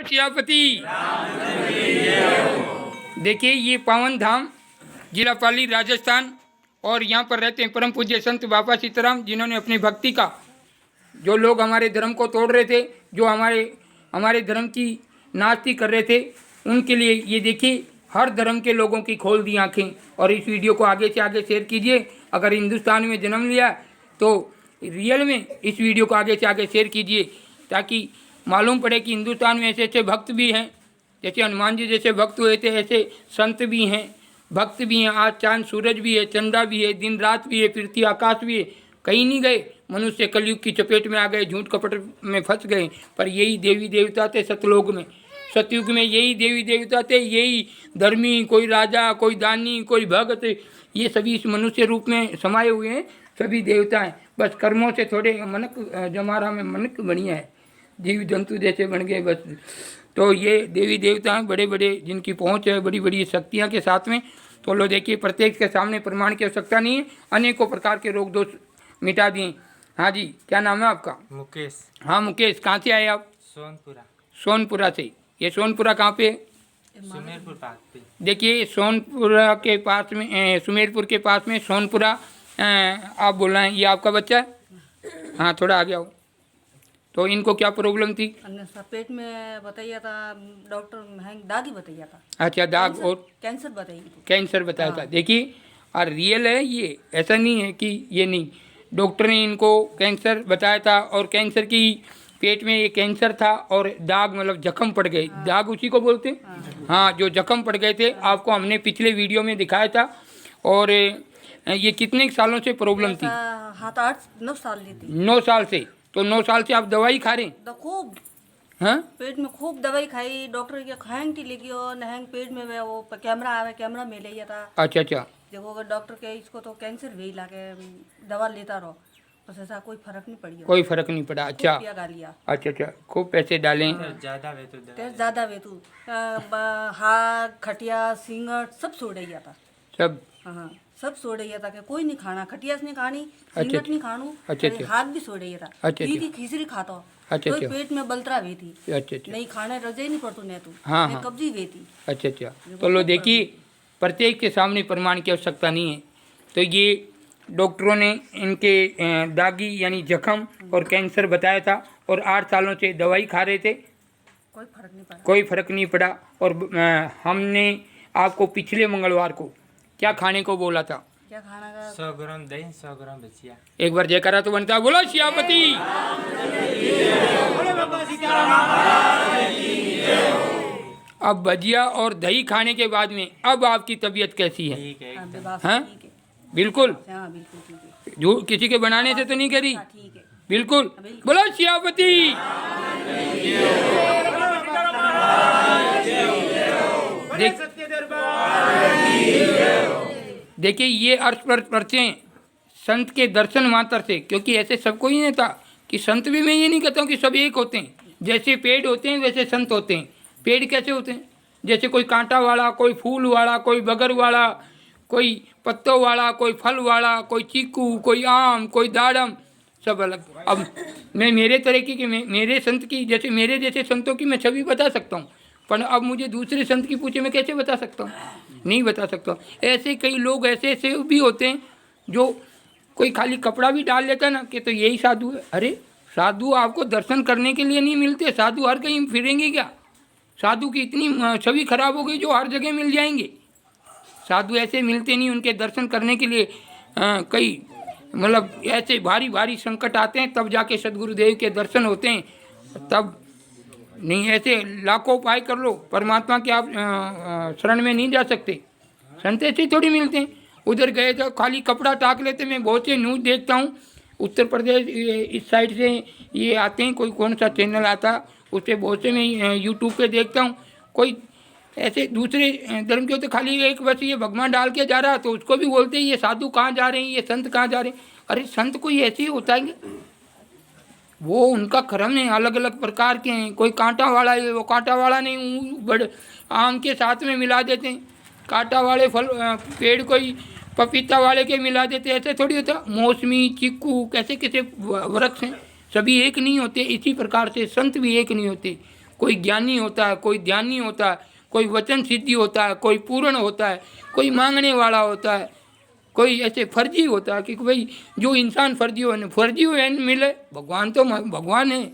सियापति। देखिए ये पावन धाम जिला पाली राजस्थान, और यहाँ पर रहते हैं परम पूज्य संत बाबा सीताराम, जिन्होंने अपनी भक्ति का, जो लोग हमारे धर्म को तोड़ रहे थे, जो हमारे धर्म की नास्ती कर रहे थे, उनके लिए ये देखिए हर धर्म के लोगों की खोल दी आँखें। और इस वीडियो को आगे से आगे शेयर कीजिए। अगर हिंदुस्तान में जन्म लिया तो रियल में इस वीडियो को आगे से आगे शेयर कीजिए, ताकि मालूम पड़े कि हिंदुस्तान में ऐसे ऐसे भक्त भी हैं। जैसे हनुमान जी जैसे भक्त हुए थे, ऐसे संत भी हैं, भक्त भी हैं। आज चांद सूरज भी है, चंदा भी है, दिन रात भी है, पृथ्वी आकाश भी है। कहीं नहीं गए। मनुष्य कलयुग की चपेट में आ गए, झूठ कपट में फंस गए। पर यही देवी देवता थे सतलोक में, सतयुग में यही देवी देवता थे, यही धर्मी, कोई राजा, कोई दानी, कोई भक्त, ये सभी इस मनुष्य रूप में समाये हुए हैं, सभी देवता हैं। बस कर्मों से थोड़े मनक जमारा में मनक बढ़िया है, जीव जंतु जैसे बन गए बस। तो ये देवी देवता हैं बड़े बड़े, जिनकी पहुँच है बड़ी बड़ी शक्तियाँ के साथ में। तो लो देखिए, प्रत्येक के सामने प्रमाण की आवश्यकता नहीं है, अनेकों प्रकार के रोग दोष मिटा दिए। हाँ जी, क्या नाम है आपका? मुकेश। हाँ मुकेश, कहाँ से आए आप? सोनपुरा। सोनपुरा से। ये सोनपुरा कहाँ पे? सुमेरपुर पास पे। देखिए सोनपुरा के पास में, सुमेरपुर के पास में सोनपुरा आप बोल रहे हैं। ये आपका बच्चा है? हाँ थोड़ा आगे आओ। तो इनको क्या प्रॉब्लम थी? पेट में बताया था डॉक्टर, दाग ही बताया था। अच्छा, दाग और कैंसर बताई थी। कैंसर बताया था। देखिए और रियल है ये, ऐसा नहीं है कि ये नहीं। डॉक्टर ने इनको कैंसर बताया था, और कैंसर की पेट में ये कैंसर था, और दाग मतलब जख्म पड़ गए। दाग उसी को बोलते हैं। हाँ, जो जख्म पड़ गए थे, आपको हमने पिछले वीडियो में दिखाया था। और ये कितने सालों से प्रॉब्लम थी? हाँ तो 8-9 साल ली थी। 9 साल से। तो 9 साल से आप दवाई खा रहे हैं? तो खूब, हाँ, पेट में खूब दवाई खाई। डॉक्टर के खाएंग टी लेगी और नहंग पेट में वो कैमरा आवे, कैमरा में ले था। अच्छा अच्छा। देखो अगर डॉक्टर के इसको तो कैंसर भी लाके दवा लेता रहो, बस ऐसा कोई फर्क नहीं पड़ी। कोई फर्क नहीं पड़ा। अच्छा लिया। अच्छा अच्छा, खूब पैसे डालें। ज्यादा वेतु हाथ, खटिया, सिंगट सब छोड़ दिया था। सब? हाँ सब छोड़ दिया था कि कोई नहीं खाना, खटियास नहीं खानी, अच्छा, सिंगट नहीं खानू। अच्छा, अच्छा। हाथ भी छोड़ दिया था। अच्छा, अच्छा। थी खिचड़ी खाता। अच्छा, तो अच्छा। पेट में बलतरा हुई थी। अच्छा अच्छा नहीं खाने रजे नहीं पड़तू ने तू। हाँ, नहीं हाँ। कब्जी हुई थी। अच्छा अच्छा। तो लो देखिए, प्रत्येक के सामने प्रमाण की आवश्यकता नहीं है। तो ये डॉक्टरों ने इनके दागी यानी जख्म और कैंसर बताया था, और 8 सालों से दवाई खा रहे थे, कोई फर्क नहीं पड़ा। कोई फर्क नहीं पड़ा। और हमने आपको पिछले मंगलवार को क्या खाने को बोला था? क्या खाना का? 100 ग्राम दही, 100 ग्राम भजिया। एक बार जयकारा तो बनता है, बोलो सियापति। अब भजिया और दही खाने के बाद में अब आपकी तबीयत कैसी है? ठीक है। हाँ ठीक है। बिल्कुल। हाँ बिल्कुल ठीक है। जो किसी के बनाने से तो नहीं करी? हाँ, ठीक है। बिल्कुल। बोलो सियापति। देखिए ये अर्थ पर परचे संत के दर्शन मात्र से, क्योंकि ऐसे सबको ही नहीं था कि संत भी, मैं ये नहीं कहता हूँ कि सब एक होते हैं। जैसे पेड़ होते हैं वैसे संत होते हैं। पेड़ कैसे होते हैं? जैसे कोई कांटा वाला, कोई फूल वाला, कोई बगर वाला, कोई पत्तों वाला, कोई फल वाला, कोई चीकू, कोई आम, कोई दाड़म, सब अलग। अब मैं मेरे तरीके के मेरे संत की, जैसे मेरे जैसे संतों की मैं छवि बता सकता हूँ, पर अब मुझे दूसरे संत की पूछे मैं कैसे बता सकता हूँ? नहीं बता सकता। ऐसे कई लोग ऐसे ऐसे भी होते हैं, जो कोई खाली कपड़ा भी डाल लेता है ना कि तो यही साधु है। अरे साधु आपको दर्शन करने के लिए नहीं मिलते। साधु हर कहीं फिरेंगे क्या? साधु की इतनी छवि खराब हो गई जो हर जगह मिल जाएंगे। साधु ऐसे मिलते नहीं, उनके दर्शन करने के लिए कई मतलब ऐसे भारी भारी संकट आते हैं, तब जाके सदगुरुदेव के दर्शन होते हैं। तब नहीं, ऐसे लाखों उपाय कर लो, परमात्मा के आप शरण में नहीं जा सकते। संत ऐसे थोड़ी मिलते हैं। उधर गए तो खाली कपड़ा टाक लेते। मैं बहुत से न्यूज़ देखता हूँ, उत्तर प्रदेश इस साइड से ये आते हैं, कोई कौन सा चैनल आता, उस पर बहुत से मैं यूट्यूब पे देखता हूँ। कोई ऐसे दूसरे धर्म के होते, खाली एक बस ये भगवान डाल के जा रहा, तो उसको भी बोलते हैं ये साधु कहाँ जा रहे हैं, ये संत कहाँ जा रहे हैं। अरे संत कोई ऐसे ही होता है, वो उनका कर्म है, अलग अलग प्रकार के हैं। कोई कांटा वाला है, वो कांटा वाला नहीं, बड़े आम के साथ में मिला देते हैं। कांटा वाले फल पेड़ कोई पपीता वाले के मिला देते, ऐसे थोड़ी होता। मौसमी, चीकू, कैसे कैसे वृक्ष हैं, सभी एक नहीं होते। इसी प्रकार से संत भी एक नहीं होते। कोई ज्ञानी होता है, कोई ध्यानी होता है, कोई वचन सिद्धि होता है, कोई पूर्ण होता है, कोई मांगने वाला होता है, कोई ऐसे फर्जी होता है कि भाई जो इंसान फर्जी हो मिले। भगवान तो भगवान है।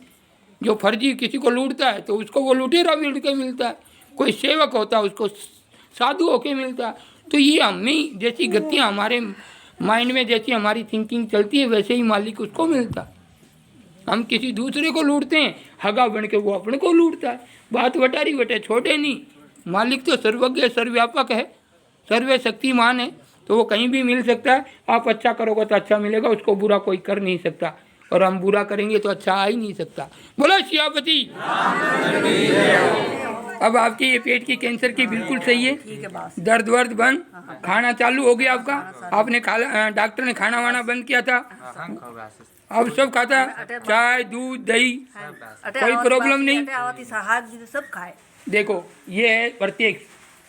जो फर्जी किसी को लूटता है तो उसको वो लुटेरा मिल के मिलता है, कोई सेवक होता है उसको साधु होके मिलता है। तो ये हमें जैसी गतियाँ हमारे माइंड में, जैसी हमारी थिंकिंग चलती है, वैसे ही मालिक उसको मिलता है। हम किसी दूसरे को लूटते हैं, हगा बन के वो अपने को लूटता है। बात वटारी वटे छोटे नहीं। मालिक तो सर्वज्ञ सर्वव्यापक है, सर्व शक्तिमान है, तो वो कहीं भी मिल सकता है। आप अच्छा करोगे तो अच्छा मिलेगा, उसको बुरा कोई कर नहीं सकता, और हम बुरा करेंगे तो अच्छा आ ही नहीं सकता। बोलो सियापति। अब आपकी ये पेट की कैंसर की बिल्कुल सही है, दर्द वर्द बंद, खाना चालू हो गया आपका। आपने डॉक्टर ने खाना वाना बंद किया था, हम खाओ बासिस अब सब खाता है, चाय दूध दही, कोई प्रॉब्लम नहीं। सब खाए। देखो ये है प्रत्यक्ष।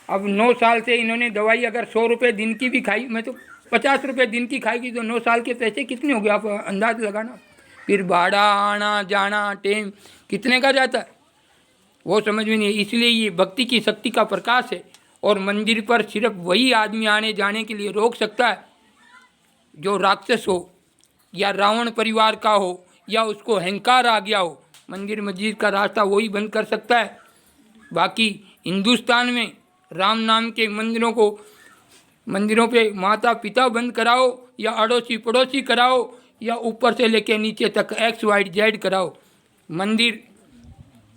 अब 9 साल से इन्होंने दवाई अगर 100 रुपये दिन की भी खाई, मैं तो 50 रुपये दिन की खाएगी तो 9 साल के पैसे कितने हो गए आप अंदाज लगाना। फिर भाड़ा आना जाना टेम कितने का जाता है वो समझ में नहीं है। इसलिए ये भक्ति की शक्ति का प्रकाश है, और मंदिर पर सिर्फ वही आदमी आने जाने के लिए रोक सकता है जो राक्षस हो, या रावण परिवार का हो, या उसको अहंकार आ गया हो। मंदिर मस्जिद का रास्ता वही बंद कर सकता है। बाकी हिंदुस्तान में राम नाम के मंदिरों पे माता पिता बंद कराओ, या अड़ोसी पड़ोसी कराओ, या ऊपर से लेके नीचे तक XYZ कराओ।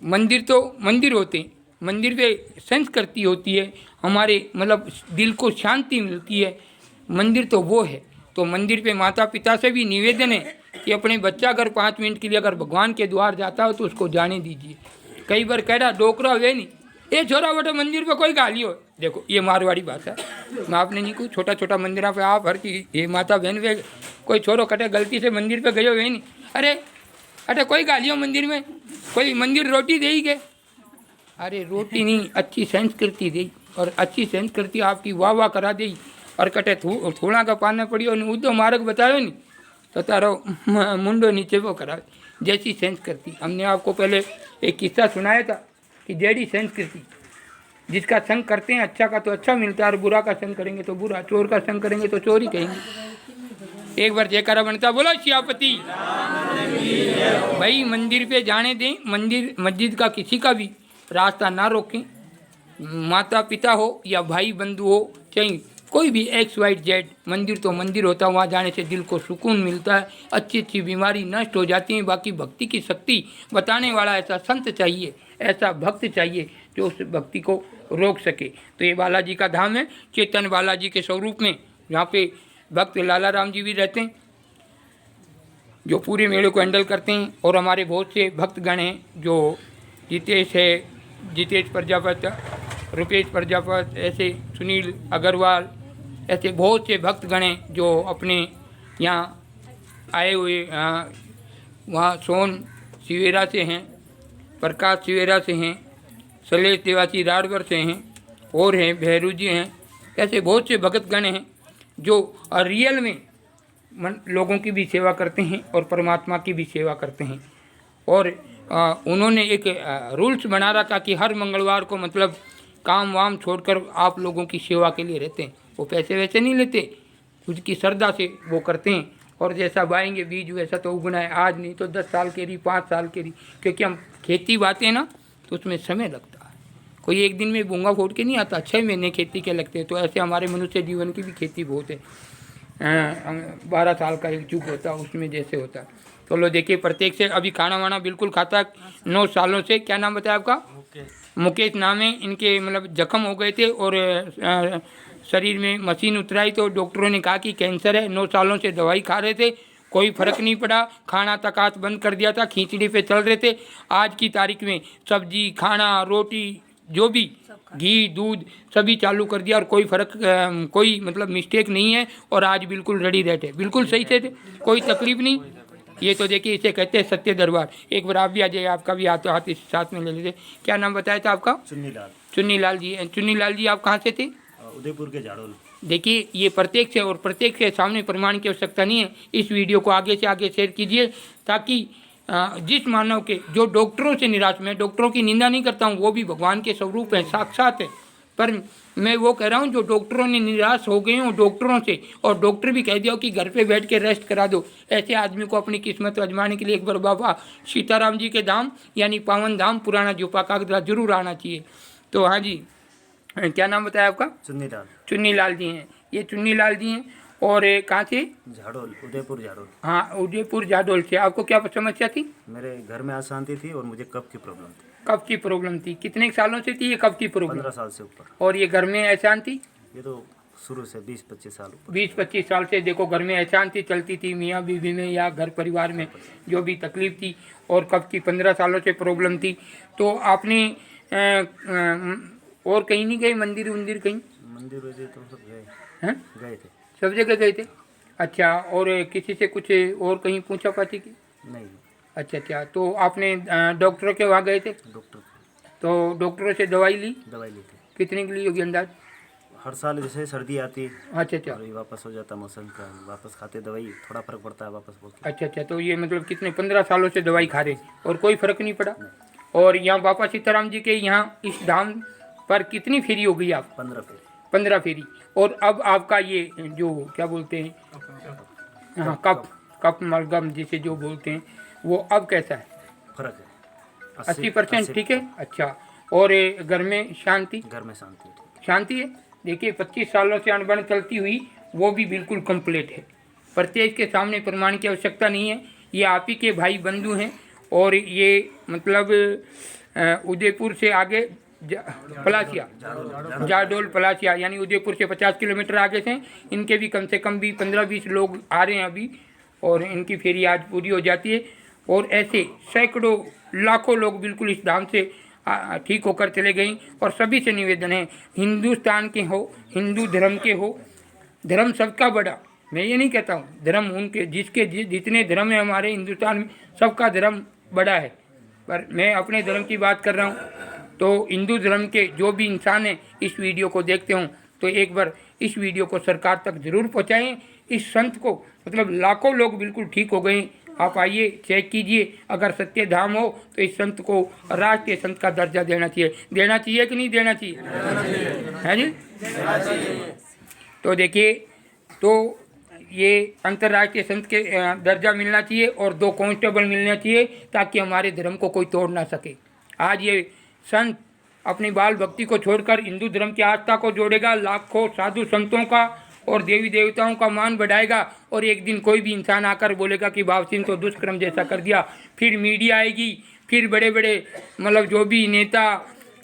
मंदिर तो मंदिर होते हैं, मंदिर पे संस्कृति होती है, हमारे मतलब दिल को शांति मिलती है। मंदिर तो वो है। तो मंदिर पे माता पिता से भी निवेदन है कि अपने बच्चा अगर 5 मिनट के लिए अगर भगवान के द्वार जाता हो तो उसको जाने दीजिए। कई बार कह रहा डोकरा वे नहीं, ये छोरा बेटा मंदिर पे कोई गाली हो। देखो ये मारवाड़ी भाषा, मैं आपने नहीं कोई छोटा छोटा मंदिर पे आप हर चीज ये माता बहन वे कोई छोरो कटे गलती से मंदिर पे गयो वे नहीं, अरे कोई गालियो मंदिर में, कोई मंदिर रोटी दे ही गए। अरे रोटी नहीं, अच्छी संस्कृति दे, और अच्छी संस्कृति आपकी वाह वाह करा दी, और कटे थोड़ा का पाना पड़ियो ने उदो मार्ग बतायो नहीं तो तारो मुंडो नीचे वो करा। जैसी संस्कृति हमने आपको पहले एक किस्सा सुनाया था कि जैसी संस्कृति जिसका संग करते हैं अच्छा का तो अच्छा मिलता है, और बुरा का संग करेंगे तो बुरा, चोर का संग करेंगे तो चोरी कहेंगे। एक बार जयकारा बनता बोलो सियापति। भाई मंदिर पे जाने दें, मंदिर मस्जिद का किसी का भी रास्ता ना रोकें। माता पिता हो या भाई बंधु हो, चाहे कोई भी XYZ, मंदिर तो मंदिर होता है। वहाँ जाने से दिल को सुकून मिलता है, अच्छी अच्छी बीमारी नष्ट हो जाती है। बाकी भक्ति की शक्ति बताने वाला ऐसा संत चाहिए, ऐसा भक्त चाहिए जो उस भक्ति को रोक सके। तो ये बालाजी का धाम है, चेतन बालाजी के स्वरूप में। यहाँ पे भक्त लाला राम जी भी रहते हैं जो पूरे मेले को हैंडल करते हैं, और हमारे बहुत से भक्तगण हैं जो जितेश प्रजापति, रुपेश प्रजापति, ऐसे सुनील अग्रवाल, ऐसे बहुत से भक्तगण हैं जो अपने यहाँ आए हुए। वहाँ सोन सिवेरा से हैं, प्रकाश सिवेरा से हैं, सलेश देवासी राड़वर से हैं, और हैं भैरू जी हैं। ऐसे बहुत से भक्तगण हैं जो रियल में लोगों की भी सेवा करते हैं और परमात्मा की भी सेवा करते हैं। और उन्होंने एक रूल्स बना रखा कि हर मंगलवार को मतलब काम वाम छोड़कर आप लोगों की सेवा के लिए रहते हैं। वो पैसे वैसे नहीं लेते, उसकी श्रद्धा से वो करते हैं। और जैसा बाएंगे बीज वैसा तो उगना है, आज नहीं तो 10 साल के रही, 5 साल के रही। क्योंकि हम खेती बातें हैं ना तो उसमें समय लगता है, कोई एक दिन में बूंगा फोड़ के नहीं आता, 6 महीने खेती के लगते हैं। तो ऐसे हमारे मनुष्य जीवन की भी खेती बहुत है, 12 साल का एक युग होता है, उसमें जैसे होता है। तो लो देखिए प्रत्येक से अभी खाना वाना बिल्कुल खाता है 9 सालों से। क्या नाम बताया आपका? मुकेश नाम है। इनके मतलब जख्म हो गए थे और शरीर में मशीन उतराई तो डॉक्टरों ने कहा कि कैंसर है। 9 सालों से दवाई खा रहे थे, कोई फर्क नहीं पड़ा। खाना तकात बंद कर दिया था, खिचड़ी पे चल रहे थे। आज की तारीख में सब्जी खाना रोटी जो भी घी दूध सभी चालू कर दिया और कोई फर्क कोई मतलब मिस्टेक नहीं है। और आज बिल्कुल रेडी रहते, बिल्कुल सही थे, कोई तकलीफ नहीं। ये तो देखिए इसे कहते हैं सत्य दरबार। एक बार आप भी आ जाइए, आपका भी हाथ इस साथ में ले लीजिए। क्या नाम बताया था आपका? चुन्नी लाल जी। चुन्नी लाल जी आप कहाँ से थे? उदयपुर के झाड़ोल। देखिए ये प्रत्येक से और प्रत्येक के सामने प्रमाण की आवश्यकता नहीं है। इस वीडियो को आगे से आगे शेयर कीजिए ताकि जिस मानव के जो डॉक्टरों से निराश, मैं डॉक्टरों की निंदा नहीं करता हूँ, वो भी भगवान के स्वरूप है, साक्षात है, पर मैं वो कह रहा हूँ जो डॉक्टरों ने निराश हो गए हों डॉक्टरों से, और डॉक्टर भी कह दिया कि घर पे बैठ के रेस्ट करा दो, ऐसे आदमी को अपनी किस्मत आजमाने के लिए एक बार बाबा सीताराम जी के धाम यानी पावन धाम पुराना जोपा कागरा जरूर आना चाहिए। तो हाँ जी, क्या नाम बताया आपका? चुन्नीलाल। चुन्नी लाल जी हैं, ये चुन्नी लाल जी हैं, और कहाँ से? झाड़ोल, उदयपुर झाड़ोल। हाँ, उदयपुर जाडोल से। आपको क्या समस्या थी? मेरे घर में अशांति थी और मुझे कफ की प्रॉब्लम थी। कब की प्रॉब्लम थी? कितने सालों से थी ये कब की प्रॉब्लम? 15 साल से ऊपर। और ये घर में अशांति? ये तो शुरू से 20-25 साल ऊपर। 20-25 साल से देखो घर में अशांति चलती थी, मियाँ बीवी में या घर परिवार में जो भी तकलीफ थी, और कब की 15 सालों से प्रॉब्लम थी। तो आपने और कहीं नहीं गए, मंदिर वंदिर कहीं? मंदिर वजह तो सब गए हैं? गए थे। सब जगह गए थे। अच्छा, और किसी से कुछ और कहीं पूछा पाती की? नहीं, अच्छा, तो आपने डॉक्टर के वहाँ गए थे? डॉक्टर तो डॉक्टरों से दवाई ली? दवाई ली थी। कितने की ली होगी अंदाज? हर साल जैसे सर्दी आती अच्छा, और ये वापस हो जाता मौसम का, वापस खाते दवाई थोड़ा फर्क पड़ता है, वापस बोलते। अच्छा, तो ये मतलब कितने 15 सालों से दवाई खा रहे और कोई फर्क नहीं पड़ा? और यहाँ बाबा सीताराम जी के यहाँ इस धाम पर कितनी फेरी हो गई आप? 15 पे 15 फेरी। और अब आपका ये जो क्या बोलते हैं, हाँ, कप मलगम जिसे जो बोलते हैं, वो अब कैसा है? फर्क है 80% ठीक है। अच्छा, और घर में शांति? घर में शांति है, ठीक शांति है। देखिए 25 सालों से अनबन चलती हुई वो भी बिल्कुल कंप्लीट है। प्रत्येक के सामने प्रमाण की आवश्यकता नहीं है, ये आप ही के भाई बंधु हैं। और ये मतलब उदयपुर से आगे पलासिया, जाडोल पलासिया यानी उदयपुर से 50 किलोमीटर आगे से इनके भी कम से कम भी 15-20 लोग आ रहे हैं अभी, और इनकी फेरी आज पूरी हो जाती है। और ऐसे सैकड़ों लाखों लोग बिल्कुल इस धाम से ठीक होकर चले गए। और सभी से निवेदन है, हिंदुस्तान के हो, हिंदू धर्म के हो, धर्म सबका बड़ा, मैं ये नहीं कहता हूँ, धर्म उनके जिसके जितने धर्म है हमारे हिंदुस्तान में, सबका धर्म बड़ा है, पर मैं अपने धर्म की बात कर रहा हूँ। तो हिंदू धर्म के जो भी इंसान हैं इस वीडियो को देखते हों तो एक बार इस वीडियो को सरकार तक ज़रूर पहुँचाएँ। इस संत को मतलब लाखों लोग बिल्कुल ठीक हो गए, आप आइए चेक कीजिए, अगर सत्य धाम हो तो इस संत को राष्ट्रीय संत का दर्जा देना चाहिए कि नहीं देना चाहिए? है जी? तो देखिए, तो ये अंतर्राष्ट्रीय संत के दर्जा मिलना चाहिए और 2 कांस्टेबल मिलना चाहिए ताकि हमारे धर्म को कोई तोड़ ना सके। आज ये संत अपनी बाल भक्ति को छोड़कर हिंदू धर्म की आस्था को जोड़ेगा, लाखों साधु संतों का और देवी देवताओं का मान बढ़ाएगा। और एक दिन कोई भी इंसान आकर बोलेगा कि बाबा सिंह तो दुष्कर्म जैसा कर दिया, फिर मीडिया आएगी, फिर बड़े बड़े मतलब जो भी नेता,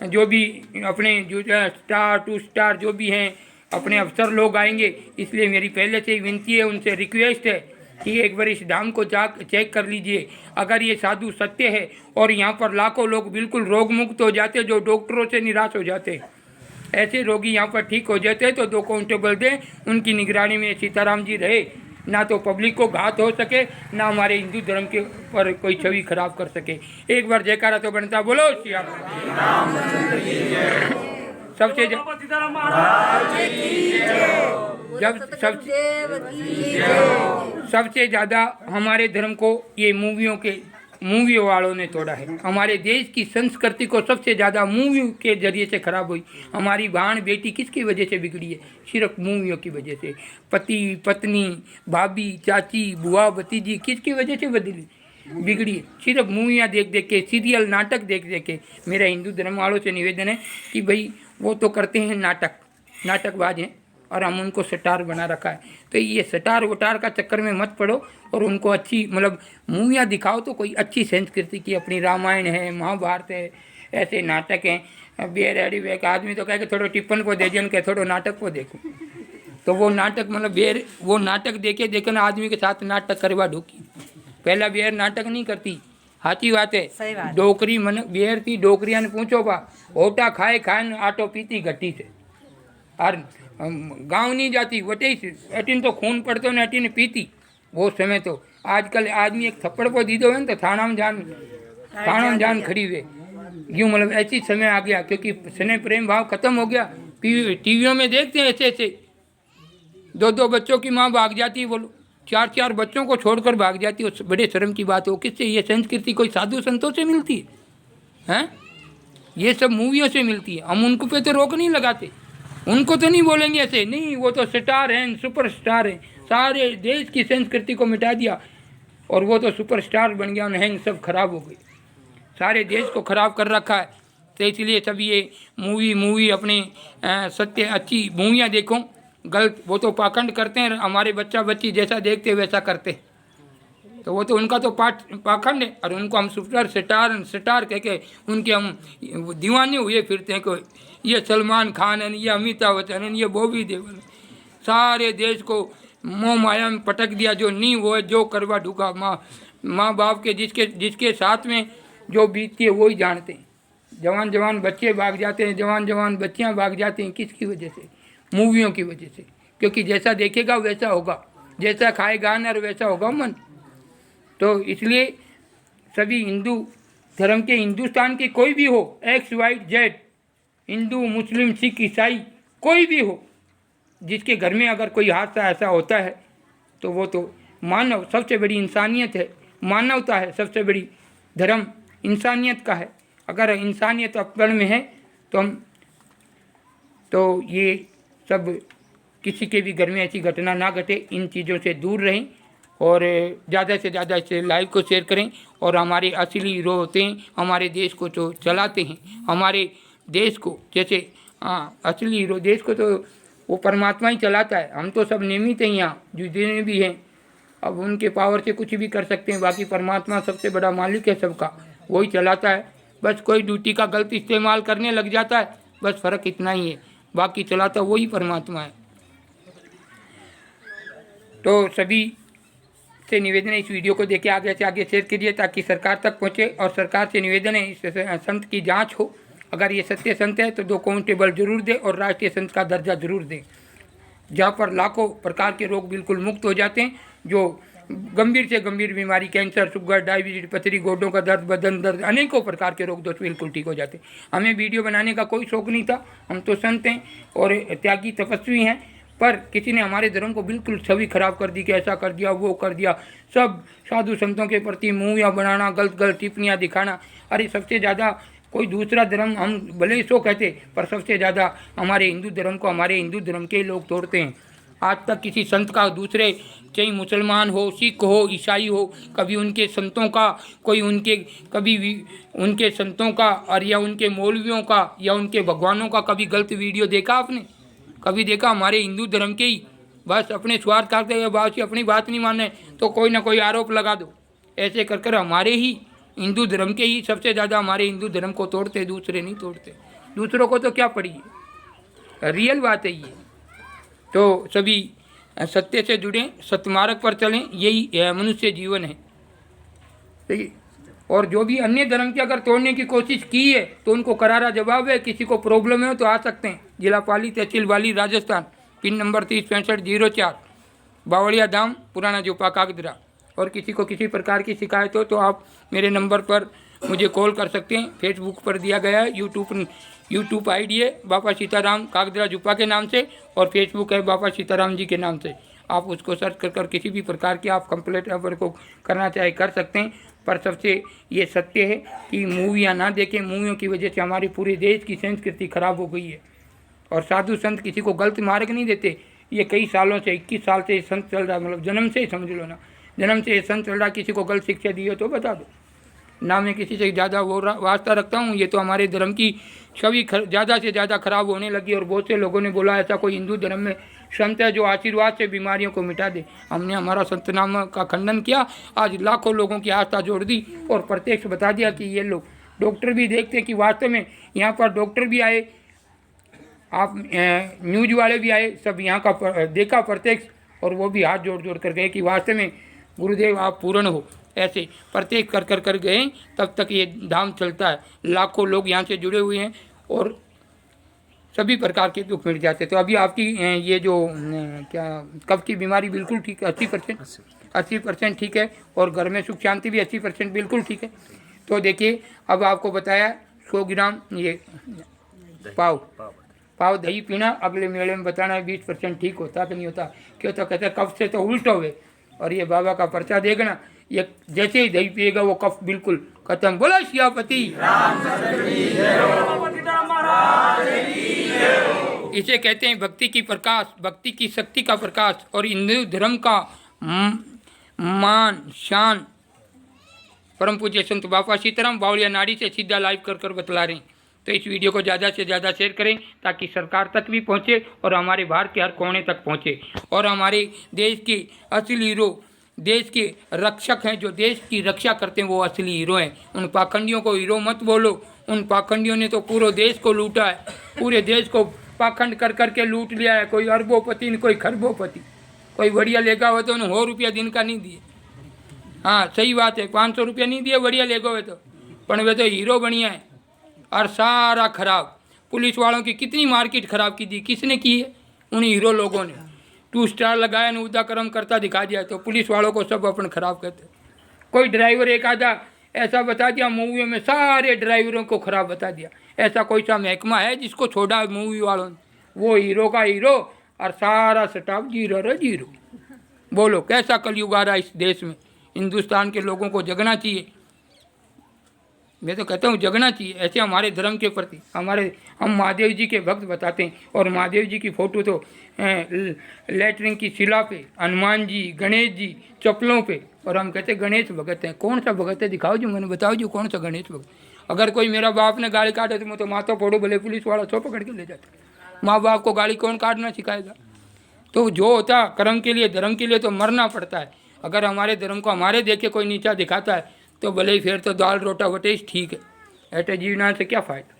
जो भी अपने जो स्टार टू स्टार जो भी हैं अपने अफसर लोग आएंगे। इसलिए मेरी पहले से ही विनती है, उनसे रिक्वेस्ट है कि एक बार इस धाम को चेक कर लीजिए। अगर ये साधु सत्य है और यहाँ पर लाखों लोग बिल्कुल रोग मुक्त हो जाते, जो डॉक्टरों से निराश हो जाते, ऐसे रोगी यहाँ पर ठीक हो जाते, तो 2 कांस्टेबल दें, उनकी निगरानी में सीताराम जी रहे, ना तो पब्लिक को घात हो सके, ना हमारे हिंदू धर्म के पर कोई छवि खराब कर सके। एक बार जयकारा तो बनता, बोलो श्री राम। सबसे सबसे ज़्यादा हमारे धर्म को ये मूवी वालों ने तोड़ा है। हमारे देश की संस्कृति को सबसे ज़्यादा मूवी के जरिए से खराब हुई। हमारी बहन बेटी किसकी वजह से बिगड़ी है? सिर्फ मूवियों की वजह से। पति पत्नी, भाभी, चाची, बुआ, भतीजी किसकी वजह से बिगड़ी है? सिर्फ मूवियाँ देख देख के, सीरियल नाटक देख देख के। मेरा हिंदू धर्म वालों से निवेदन है कि भाई वो तो करते हैं नाटकबाज हैं और हम उनको स्टार बना रखा है, तो ये स्टार वटार का चक्कर में मत पड़ो और उनको अच्छी मतलब मूवियाँ दिखाओ, तो कोई अच्छी संस्कृति की, अपनी रामायण है, महाभारत है, ऐसे नाटक हैं। बेरेडी एक आदमी तो कहे कि थोड़ा टिप्पण को दे जन के थोड़ा नाटक को देखो, तो वो नाटक मतलब वो नाटक देखे ना आदमी के साथ नाटक करवा ढूकी। पहला बेर नाटक नहीं करती, साची बात है। डोकरी मन बेर थी, डोकरिया ने पूछो बा ओटा खाए आटो पीती घटी से, और गाँव नहीं जाती वटे अटीन तो खून पड़ते ने अटीन पीती। वो समय तो आजकल आदमी एक थप्पड़ को दी दो है तो थाना में जान खड़ी हुए। यूँ मतलब ऐसी समय आ गया क्योंकि स्नेह प्रेम भाव खत्म हो गया। टीवियों में देखते हैं ऐसे 2 बच्चों की माँ भाग जाती है, बोलो 4 बच्चों को छोड़कर भाग जाती है, बड़े शर्म की बात हो। किससे ये संस्कृति कोई साधु संतों से मिलती है हैं? ये सब मूवियों से मिलती है। हम उनको पे तो रोक नहीं लगाते, उनको तो नहीं बोलेंगे ऐसे, नहीं वो तो स्टार हैं, सुपर स्टार हैं, सारे देश की संस्कृति को मिटा दिया और वो तो सुपर स्टार बन गया, उन्हें सब खराब हो गई, सारे देश को खराब कर रखा है। तो इसलिए सब ये मूवी अपने सत्य अच्छी मूवियाँ देखो, गलत वो तो पाखंड करते हैं, हमारे बच्चा बच्ची जैसा देखते वैसा करते, तो वो तो उनका तो पाखंड है। और उनको हम सुपर स्टार कह के उनके हम दीवाने हुए फिरते हैं कि ये सलमान खान है, ये अमिताभ बच्चन है, ये बॉबी देओल, सारे देश को मोह माया में पटक दिया। जो नहीं वो है, जो करवा ढूका माँ बाप के जिसके साथ में जो बीतती है वही जानते हैं। जवान बच्चे भाग जाते हैं, जवान बच्चियाँ भाग जाती हैं, किसकी वजह से? मूवियों की वजह से। क्योंकि जैसा देखेगा वैसा होगा, जैसा खाएगा ना वैसा होगा मन। तो इसलिए सभी हिंदू धर्म के, हिंदुस्तान के कोई भी हो, XYZ, हिंदू मुस्लिम सिख ईसाई कोई भी हो, जिसके घर में अगर कोई हादसा ऐसा होता है तो वो तो मानव, सबसे बड़ी इंसानियत है, मानवता है, सबसे बड़ी धर्म इंसानियत का है। अगर इंसानियत अपने में है तो ये सब किसी के भी घर में ऐसी घटना ना घटे, इन चीज़ों से दूर रहें और ज़्यादा से ज़्यादा इस लाइव को शेयर करें। और हमारे असली हीरो होते हैं, हमारे देश को जो चलाते हैं, हमारे देश को जैसे असली हीरो देश को तो वो परमात्मा ही चलाता है। हम तो सब नियमित हैं यहाँ जितने भी हैं, अब उनके पावर से कुछ भी कर सकते हैं, बाकी परमात्मा सबसे बड़ा मालिक है सबका, वही चलाता है। बस कोई ड्यूटी का गलत इस्तेमाल करने लग जाता है, बस फ़र्क इतना ही है, बाकी चलाता वही परमात्मा है। तो सभी से निवेदन है, इस वीडियो को देखे आगे से आगे शेयर कीजिए ताकि सरकार तक पहुँचे। और सरकार से निवेदन है, इस संत की जांच हो, अगर ये सत्य संत है तो 2 कांस्टेबल जरूर दे और राष्ट्रीय संत का दर्जा जरूर दें, जहाँ पर लाखों प्रकार के रोग बिल्कुल मुक्त हो जाते हैं। जो गंभीर से गंभीर बीमारी, कैंसर, शुगर, डायबिटीज, पथरी, गोडों का दर्द, बदन दर्द, अनेकों प्रकार के रोग दोष बिल्कुल ठीक हो जाते हैं। हमें वीडियो बनाने का कोई शौक नहीं था, हम तो संत हैं और त्यागी तपस्वी हैं, पर किसी ने हमारे धर्म को बिल्कुल छवि खराब कर दी कि ऐसा कर दिया, वो कर दिया। सब साधु संतों के प्रति मूवियाँ बनाना, गलत टिप्पणियाँ दिखाना। अरे सबसे ज़्यादा कोई दूसरा धर्म हम भले ही सो कहते, पर सबसे ज़्यादा हमारे हिंदू धर्म को हमारे हिंदू धर्म के लोग तोड़ते हैं। आज तक किसी संत का दूसरे, चाहे मुसलमान हो, सिख हो, ईसाई हो, कभी उनके संतों का कोई उनके संतों का और या उनके मौलवियों का या उनके भगवानों का कभी गलत वीडियो देखा आपने? कभी देखा? हमारे हिंदू धर्म के ही बस अपने स्वार्थ करते हुए बात, अपनी बात नहीं माने तो कोई ना कोई आरोप लगा दो। ऐसे कर कर हमारे ही हिंदू धर्म के ही सबसे ज़्यादा हमारे हिंदू धर्म को तोड़ते, दूसरे नहीं तोड़ते। दूसरों को तो क्या पड़ी है, रियल बात है ये। तो सभी सत्य से जुड़ें, सत्यमार्ग पर चलें, यही मनुष्य जीवन है। सही। और जो भी अन्य धर्म की अगर तोड़ने की कोशिश की है तो उनको करारा जवाब है। किसी को प्रॉब्लम है तो आ सकते हैं, जिला पाली, तहसील वाली, राजस्थान, पिन नंबर 306504, बावड़िया धाम, पुराना जोपा, कागदरा। और किसी को किसी प्रकार की शिकायत हो तो आप मेरे नंबर पर मुझे कॉल कर सकते हैं। फेसबुक पर दिया गया है, यूट्यूब ID है बाबा सीताराम कागदरा जुपा के नाम से, और फेसबुक है बाबा सीताराम जी के नाम से। आप उसको सर्च कर किसी भी प्रकार की आप कंप्लेंट अगर को करना चाहे कर सकते हैं। पर सबसे ये सत्य है कि मूवियाँ ना देखें, मूवियों की वजह से हमारे पूरे देश की संस्कृति खराब हो गई है। और साधु संत किसी को गलत मार्ग नहीं देते। ये कई सालों से, 21 साल से संत चल रहा है, मतलब जन्म से ही समझ लो ना, जन्म से संत चल रहा। किसी को गलत शिक्षा दी हो तो बता दो ना, मैं किसी से ज़्यादा वो वास्ता रखता हूँ। ये तो हमारे धर्म की छवि ज़्यादा से ज़्यादा खराब होने लगी। और बहुत से लोगों ने बोला ऐसा कोई हिंदू धर्म में संत है जो आशीर्वाद से बीमारियों को मिटा दे। हमने हमारा संत नाम का खंडन किया, आज लाखों लोगों की आस्था जोड़ दी और प्रत्यक्ष बता दिया कि ये लोग डॉक्टर भी देखते हैं कि वास्तव में यहाँ पर डॉक्टर भी आए, आप न्यूज वाले भी आए, सब यहाँ का देखा प्रत्यक्ष, और वो भी हाथ जोड़ कर गए कि वास्तव में गुरुदेव आप पूर्ण हो। ऐसे प्रत्येक कर गए, तब तक ये धाम चलता है। लाखों लोग यहाँ से जुड़े हुए हैं और सभी प्रकार के दुख मिट जाते। तो अभी आपकी ये जो क्या कफ की बीमारी बिल्कुल ठीक है, 80% ठीक है, और घर में सुख शांति भी 80% बिल्कुल ठीक है। तो देखिए अब आपको बताया 100 ग्राम ये पाव दही पीना, अगले मेले में बताना है 20% ठीक होता कि नहीं होता। क्यों? तो कहते हैं कफ से तो उल्टा हुए, और ये बाबा का पर्चा देखना, ये जैसे ही दही पिएगा वो कफ बिल्कुल खत्म। बोला सियापति इसे कहते हैं भक्ति की प्रकाश, भक्ति की शक्ति का प्रकाश और हिंदू धर्म का मान शान। परम पूज्य संत बापा सीताराम बावड़िया नाड़ी से सीधा लाइव कर कर बतला रहे हैं। तो इस वीडियो को ज़्यादा से ज़्यादा शेयर करें ताकि सरकार तक भी पहुंचे और हमारे भारत के हर कोने तक पहुंचे। और हमारे देश के असली हीरो, देश के रक्षक हैं, जो देश की रक्षा करते हैं, वो असली हीरो हैं। उन पाखंडियों को हीरो मत बोलो। उन पाखंडियों ने तो पूरे देश को लूटा है, पूरे देश को पाखंड कर करके लूट लिया है। कोई अरबोपति ने, कोई खरबोपति, कोई बढ़िया लेगा हुआ तो उन्हें 100 रुपया दिन का नहीं दिए। हाँ सही बात है, 500 रुपया नहीं दिए बढ़िया लेगा हुए तो, पर वे तो हीरो बढ़िया है। और सारा खराब, पुलिस वालों की कितनी मार्केट खराब की थी, किसने की है? उन हीरो लोगों ने 2 स्टार लगाया न उदा कर्म करता दिखा दिया, तो पुलिस वालों को सब अपन खराब कहते। कोई ड्राइवर एक आधा ऐसा बता दिया मूवियों में, सारे ड्राइवरों को खराब बता दिया। ऐसा कोई सा महकमा है जिसको छोड़ा मूवी वालों ने? वो हीरो का हीरो और सारा स्टाफ जीरो रे जीरो। बोलो कैसा कलयुग आ रहा है इस देश में? हिंदुस्तान के लोगों को जगना चाहिए। मैं तो कहता हूँ जगना चाहिए ऐसे हमारे धर्म के प्रति। हम महादेव जी के भक्त बताते हैं और महादेव जी की फ़ोटो तो लेटरिन की शिला पे, हनुमान जी, गणेश जी चप्पलों पे, और हम कहते गणेश भगत हैं। कौन सा भगत है दिखाओ जो, मैंने बताओ जो कौन सा गणेश भगत। अगर कोई मेरा बाप ने गाड़ी काटे तो मैं तो माथा फोड़ो, भले पुलिस वाला सो पकड़ के ले जाता। माँ बाप को गाड़ी कौन काटना सिखाएगा? तो जो होता कर्म के लिए, धर्म के लिए तो मरना पड़ता है। अगर हमारे धर्म को हमारे देखे कोई नीचा दिखाता है तो भले ही फिर तो दाल रोटा वटेश ठीक है, ऐसे जीवना से क्या फ़ायदा।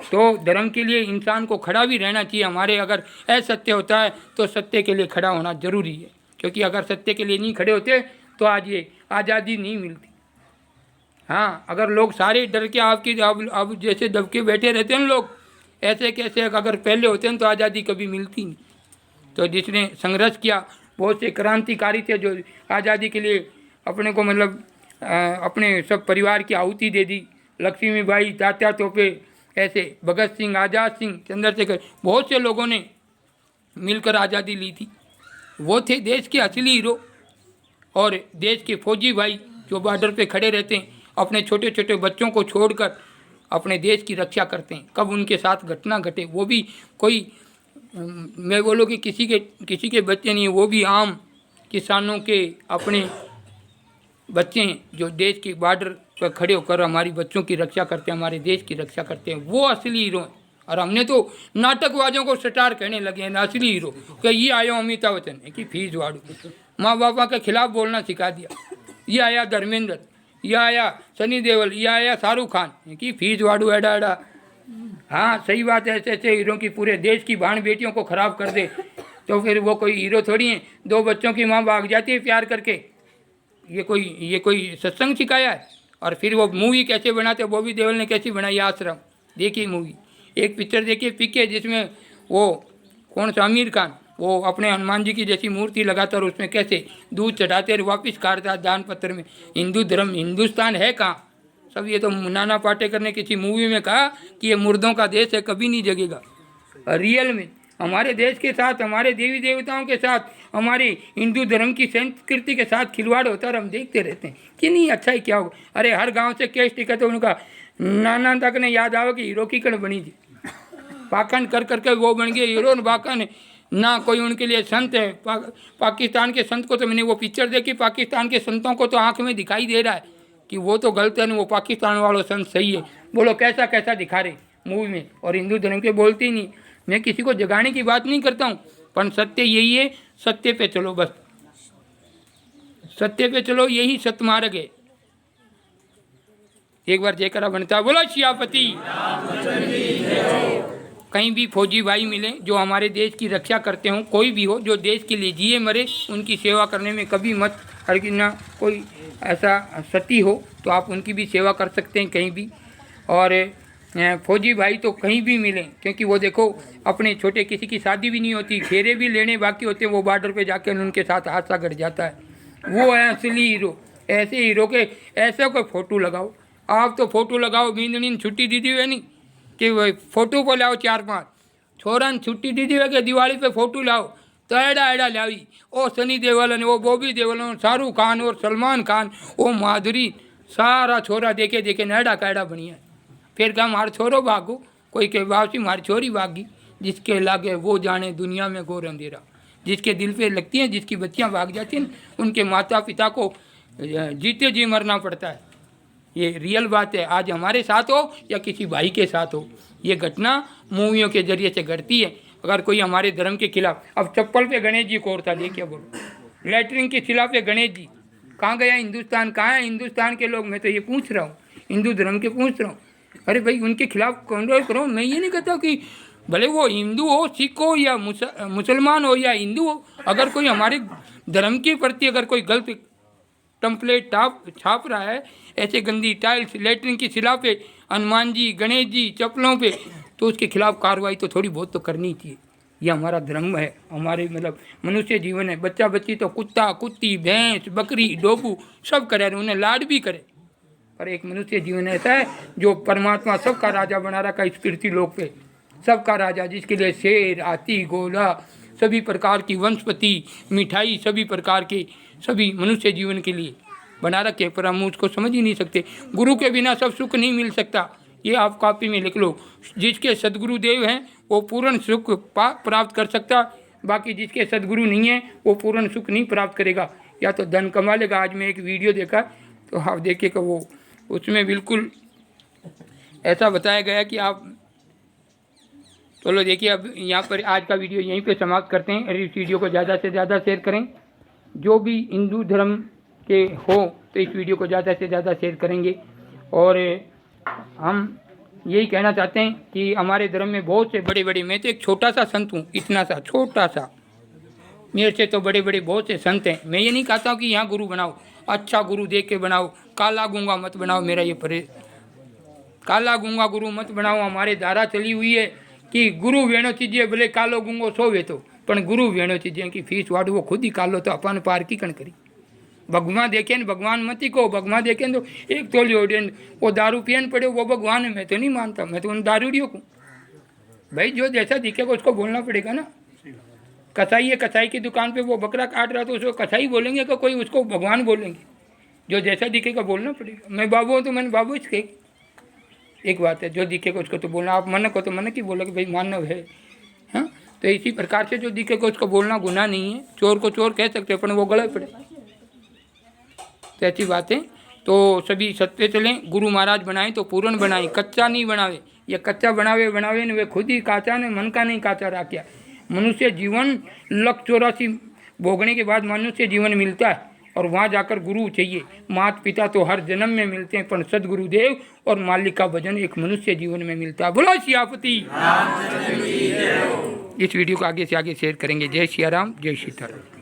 तो धर्म के लिए इंसान को खड़ा भी रहना चाहिए। हमारे अगर असत्य होता है तो सत्य के लिए खड़ा होना जरूरी है, क्योंकि अगर सत्य के लिए नहीं खड़े होते तो आज ये आज़ादी नहीं मिलती। हाँ अगर लोग सारे डर के आपकी अब जैसे दबके बैठे रहते हैं लोग, ऐसे कैसे अगर पहले होते हैं तो आज़ादी कभी मिलती नहीं। तो जिसने संघर्ष किया, बहुत से क्रांतिकारी थे जो आज़ादी के लिए अपने को मतलब अपने सब परिवार की आहुति दे दी। लक्ष्मीबाई, तात्या तोपे, ऐसे भगत सिंह, आज़ाद सिंह, चंद्रशेखर, बहुत से लोगों ने मिलकर आज़ादी ली थी। वो थे देश के असली हीरो। और देश के फौजी भाई जो बॉर्डर पे खड़े रहते हैं, अपने छोटे छोटे बच्चों को छोड़कर अपने देश की रक्षा करते हैं। कब उनके साथ घटना घटे, वो भी कोई मैं बोलूँ कि किसी के बच्चे नहीं, वो भी आम किसानों के अपने बच्चे हैं जो देश की बॉर्डर पर खड़े होकर हमारी बच्चों की रक्षा करते हैं, हमारे देश की रक्षा करते हैं। वो असली हीरो हैं। और हमने तो नाटकबाजों को स्टार कहने लगे हैं असली हीरो, कि ये आया अमिताभ बच्चन की फीस वाड़ू, माँ बापा के खिलाफ बोलना सिखा दिया। ये आया धर्मेंद्र, ये आया सनी देओल, ये आया शाहरुख खान की फीस वाड़ू एडा एडा। हाँ सही बात है, ऐसे ऐसे हीरो की पूरे देश की बहन बेटियों को खराब कर दे तो फिर वो कोई हीरो थोड़ी है। 2 बच्चों की माँ भाग जाती है प्यार करके, ये कोई सत्संग सिखाया है? और फिर वो मूवी कैसे बनाते, बॉबी देओल ने कैसी बनाई आश्रम, देखिए मूवी। एक पिक्चर देखिए पीके, जिसमें वो कौन सा आमिर खान वो अपने हनुमान जी की जैसी मूर्ति लगाता और उसमें कैसे दूध चढ़ाते और वापस काटता दान पत्र में। हिंदू धर्म हिंदुस्तान है कहाँ? सब ये तो नाना पाटेकर ने किसी मूवी में कहा कि ये मुर्दों का देश है, कभी नहीं जगेगा। रियल में हमारे देश के साथ, हमारे देवी देवताओं के साथ, हमारी हिंदू धर्म की संस्कृति के साथ खिलवाड़ होता है और हम देखते रहते हैं कि नहीं अच्छा ही क्या होगा। अरे हर गांव से केस टिकट है उनका, नाना तक ने याद आवा कि हीरो की कण बनी थी, पाखंड कर करके वो बन गए हीरो। बाखन ना कोई उनके लिए संत है। पाकिस्तान के संत को तो मैंने वो पिक्चर देखी, पाकिस्तान के संतों को तो आँख में दिखाई दे रहा है कि वो तो गलत है, वो पाकिस्तान वालों संत सही है। बोलो कैसा कैसा दिखा रहे मूवी में, और हिंदू धर्म के बोलते ही नहीं। मैं किसी को जगाने की बात नहीं करता हूँ, पर सत्य यही है, सत्य पे चलो, बस सत्य पे चलो, यही सतमार्ग है। एक बार जयकारा बनता, बोलो सियापति। कहीं भी फौजी भाई मिले जो हमारे देश की रक्षा करते हों, कोई भी हो जो देश के लिए जिए मरे, उनकी सेवा करने में कभी मत हरगिना। कोई ऐसा सती हो तो आप उनकी भी सेवा कर सकते हैं कहीं भी। और फौजी भाई तो कहीं भी मिलें, क्योंकि वो देखो अपने छोटे किसी की शादी भी नहीं होती, फेरे भी लेने बाकी होते हैं, वो बॉर्डर पे जाकर उनके साथ हादसा घट जाता है। वो है असली हीरो। ऐसे हीरो के ऐसे कोई फ़ोटो लगाओ। आप तो फ़ोटो लगाओ, बींदनी ने छुट्टी दी हुई है नहीं कि वो फ़ोटो को लाओ 4-5 छोरा ने छुट्टी दी हुई है कि दिवाली पे फ़ोटो लाओ। तो एडा एडा लावी ओ सनी देओल ने वो बॉबी देओल ने शाहरुख खान और सलमान खान ओ माधुरी सारा छोरा देखे देखे नेड़ा कैड़ा बनिया। फिर कहा मार छोरो भागो, कोई के वापसी मारी छोरी भागी। जिसके लागे वो जाने दुनिया में घोर अंधेरा, जिसके दिल पे लगती हैं, जिसकी बच्चियां भाग जाती हैं, उनके माता पिता को जीते जी मरना पड़ता है। ये रियल बात है, आज हमारे साथ हो या किसी भाई के साथ हो, ये घटना मूवियों के जरिए से घटती है। अगर कोई हमारे धर्म के खिलाफ, अब चप्पल पे गणेश जी कोर था, देखिए बोलो लेटरिन के खिलाफ है गणेश जी, कहाँ गया हिंदुस्तान, कहाँ है हिंदुस्तान के लोग? मैं तो ये पूछ रहा हूँ, हिंदू धर्म के पूछ रहा हूँ। अरे भाई उनके खिलाफ कंट्रोल करो। मैं ये नहीं कहता कि भले वो हिंदू हो, सिख हो या मुसलमान हो या हिंदू हो, अगर कोई हमारे धर्म के प्रति अगर कोई गलत टम्पलेट छाप रहा है, ऐसे गंदी टाइल्स लेटरिन की शिला पे हनुमान जी गणेश जी चप्पलों पे, तो उसके खिलाफ कार्रवाई तो थोड़ी बहुत तो करनी चाहिए। ये हमारा धर्म है, हमारे मतलब मनुष्य जीवन है। बच्चा बच्ची तो कुत्ता कुत्ती भैंस बकरी डोबू सब करे, उन्हें लाड भी करे, पर एक मनुष्य जीवन ऐसा है जो परमात्मा सबका राजा बना रखा इस पृथ्वी लोक पे, सबका राजा, जिसके लिए शेर हाथी घोड़ा सभी प्रकार की वनस्पति मिठाई सभी प्रकार की सभी मनुष्य जीवन के लिए बना रखे, पर हम उसको समझ ही नहीं सकते। गुरु के बिना सब सुख नहीं मिल सकता, ये आप कॉपी में लिख लो। जिसके सदगुरु देव हैं वो पूर्ण सुख प्राप्त कर सकता, बाकी जिसके सदगुरु नहीं है वो पूर्ण सुख नहीं प्राप्त करेगा, या तो धन कमा लेगा। आज मैं एक वीडियो देखा तो आप देखिएगा, वो उसमें बिल्कुल ऐसा बताया गया कि आप चलो देखिए। अब यहाँ पर आज का वीडियो यहीं पे समाप्त करते हैं। इस वीडियो को ज़्यादा से ज़्यादा शेयर करें, जो भी हिंदू धर्म के हो तो इस वीडियो को ज़्यादा से ज़्यादा शेयर करेंगे। और हम यही कहना चाहते हैं कि हमारे धर्म में बहुत से बड़े बड़े, मैं तो एक छोटा सा संत हूँ, इतना सा छोटा सा, मेरे से तो बड़े बड़े बहुत से संत हैं। मैं ये नहीं कहता हूँ कि यहाँ गुरु बनाओ, अच्छा गुरु देख के बनाओ, काला गूंगा मत बनाओ। मेरा ये काला गूंगा गुरु मत बनाओ। हमारे धारा चली हुई है कि गुरु वेणो चीजिए भले कालो गूंगो सोवे तो, पण गुरु वेणो चीजिए की फीस वाड़ वो खुद ही कालो तो अपन पार की कण करी। भगवान देखे न भगवान मती को, भगवान देखे तो एक तोली ओडियन वो दारू पियन पड़े वो भगवान है। मैं तो नहीं मानता, मैं तो उन दारूडियों को, भाई जो जैसा दिखेगा उसको बोलना पड़ेगा ना। कसाई है, कसाई की दुकान पे वो बकरा काट रहा तो उसको कसाई बोलेंगे कि कोई उसको भगवान बोलेंगे? जो जैसा दिखेगा बोलना पड़ेगा। मैं बाबू हूँ तो मैंने बाबू इसके एक बात है, जो दिखेगा उसको तो बोलना। आप मनक हो तो मनक ही बोलो कि भाई मानव है, हाँ। तो इसी प्रकार से जो दिखेगा उसको बोलना गुनाह नहीं है। चोर को चोर कह सकते हैं, पर वो गलत पड़े, तो ऐसी बातें। तो सभी सत्य चलें, गुरु महाराज बनाए तो पूर्ण बनाए, कच्चा नहीं बनावे। ये कच्चा बनावे ने वे खुद ही काचा ने मन का नहीं काचा राख्या। मनुष्य जीवन 184 भोगने के बाद मनुष्य जीवन मिलता है, और वहाँ जाकर गुरु चाहिए। माता पिता तो हर जन्म में मिलते हैं, पर सदगुरुदेव और मालिक का भजन एक मनुष्य जीवन में मिलता है। बोलो सियापति। इस वीडियो को आगे से आगे शेयर करेंगे। जय सिया राम, जय सीताराम।